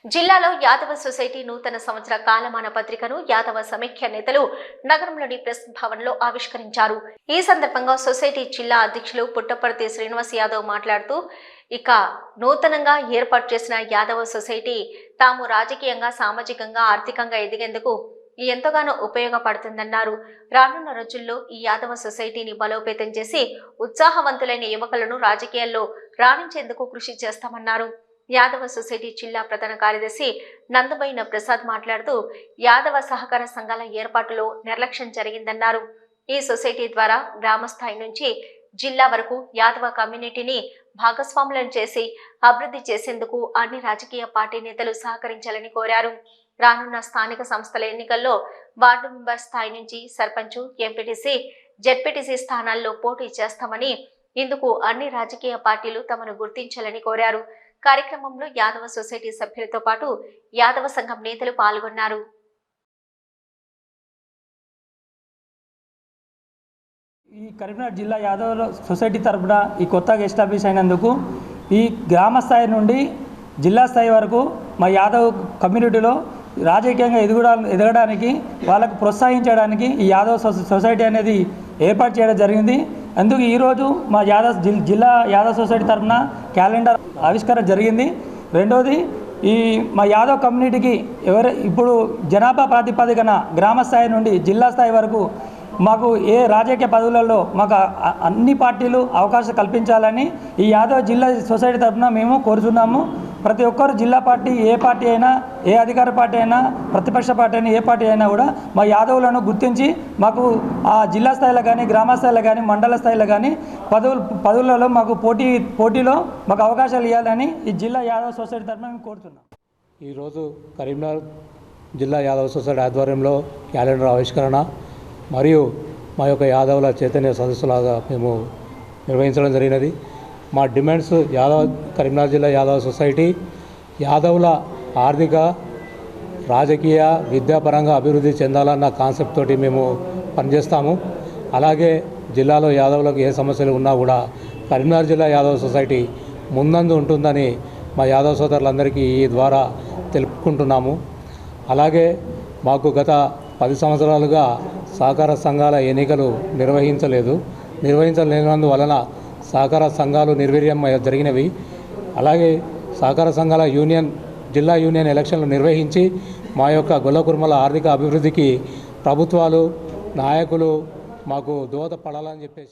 జిల్లాలో యాదవ సొసైటీ నూతన సంవత్సర కాలమాన పత్రికను యాదవ సమైక్య నేతలు నగరంలోని ప్రెస్ భవన్ లో ఆవిష్కరించారు. ఈ సందర్భంగా సొసైటీ జిల్లా అధ్యక్షులు పుట్టపర్తి శ్రీనివాస్ యాదవ్ మాట్లాడుతూ ఇక నూతనంగా ఏర్పాటు చేసిన యాదవ సొసైటీ తాము రాజకీయంగా, సామాజికంగా, ఆర్థికంగా ఎదిగేందుకు ఎంతగానో ఉపయోగపడుతుందన్నారు. రానున్న రోజుల్లో ఈ యాదవ సొసైటీని బలోపేతం చేసి ఉత్సాహవంతులైన యువకులను రాజకీయాల్లో రాణించేందుకు కృషి చేస్తామన్నారు. యాదవ సొసైటీ జిల్లా ప్రధాన కార్యదర్శి నందబోయిన ప్రసాద్ మాట్లాడుతూ యాదవ సహకార సంఘాల ఏర్పాటులో నిర్లక్ష్యం జరిగిందన్నారు. ఈ సొసైటీ ద్వారా గ్రామ స్థాయి నుంచి జిల్లా వరకు యాదవ కమ్యూనిటీని భాగస్వాములను చేసి అభివృద్ధి చేసేందుకు అన్ని రాజకీయ పార్టీ నేతలు సహకరించాలని కోరారు. రానున్న స్థానిక సంస్థల ఎన్నికల్లో వార్డు మెంబర్ స్థాయి నుంచి సర్పంచ్, ఎంపీటీసీ, జెడ్పీటీసీ స్థానాల్లో పోటీ చేస్తామని, ఇందుకు అన్ని రాజకీయ పార్టీలు తమను గుర్తించాలని కోరారు. కార్యక్రమంలో యాదవ సొసైటీ సభ్యులతో పాటు యాదవ సంఘం నేతలు పాల్గొన్నారు. ఈ కరీంనగర్ జిల్లా యాదవ సొసైటీ తరపున ఈ కొత్తగా ఎస్టాబ్లిష్ అయినందుకు ఈ గ్రామ స్థాయి నుండి జిల్లా స్థాయి వరకు మా యాదవ్ కమ్యూనిటీలో రాజకీయంగా ఎదగడానికి వాళ్ళకు ప్రోత్సహించడానికి ఈ యాదవ్ సొసైటీ అనేది ఏర్పాటు చేయడం జరిగింది. అందుకు ఈరోజు మా జిల్లా యాదవ్ సొసైటీ తరఫున క్యాలెండర్ ఆవిష్కరణ జరిగింది. రెండోది, ఈ మా యాదవ్ కమ్యూనిటీకి ఇప్పుడు జనాభా ప్రాతిపదికన గ్రామ స్థాయి నుండి జిల్లా స్థాయి వరకు మాకు ఏ రాజకీయ పదవులలో మాకు అన్ని పార్టీలు అవకాశం కల్పించాలని ఈ యాదవ్ జిల్లా సొసైటీ తరఫున మేము కోరుతున్నాము. ప్రతి ఒక్కరు జిల్లా పార్టీ, ఏ పార్టీ అయినా, ఏ అధికార పార్టీ అయినా, ప్రతిపక్ష పార్టీ అయినా, ఏ పార్టీ అయినా కూడా మా యాదవులను గుర్తించి మాకు ఆ జిల్లా స్థాయిలో కానీ, గ్రామ స్థాయిలో కానీ, మండల స్థాయిలో కానీ పదవులలో మాకు పోటీలో మాకు అవకాశాలు ఇవ్వాలని ఈ జిల్లా యాదవ్ సొసైటీ తరఫున మేము కోరుతున్నాం. ఈరోజు కరీంనగర్ జిల్లా యాదవ్ సొసైటీ ఆధ్వర్యంలో క్యాలెండర్ ఆవిష్కరణ మరియు మా యొక్క యాదవుల చైతన్య సదస్సులాగా మేము నిర్వహించడం జరిగినది. మా డిమాండ్స్ కరీంనగర్ జిల్లా యాదవ సొసైటీ యాదవుల ఆర్థిక, రాజకీయ, విద్యాపరంగా అభివృద్ధి చెందాలన్న కాన్సెప్ట్ తోటి మేము పనిచేస్తాము. అలాగే జిల్లాలో యాదవులకు ఏ సమస్యలు ఉన్నా కూడా కరీంనగర్ జిల్లా యాదవ సొసైటీ ముందందు ఉంటుందని మా యాదవ సోదరులందరికీ ఈ ద్వారా తెలుపుకుంటున్నాము. అలాగే మాకు గత 10 సంవత్సరాలుగా సహకార సంఘాల ఎన్నికలు నిర్వహించలేనందువలన సహకార సంఘాలు నిర్వీర్యం జరిగినవి. అలాగే సహకార సంఘాల జిల్లా యూనియన్ ఎలక్షన్లు నిర్వహించి మా యొక్క గొల్ల కుర్మల ఆర్థిక అభివృద్ధికి ప్రభుత్వాలు, నాయకులు మాకు దోహదపడాలని చెప్పేసి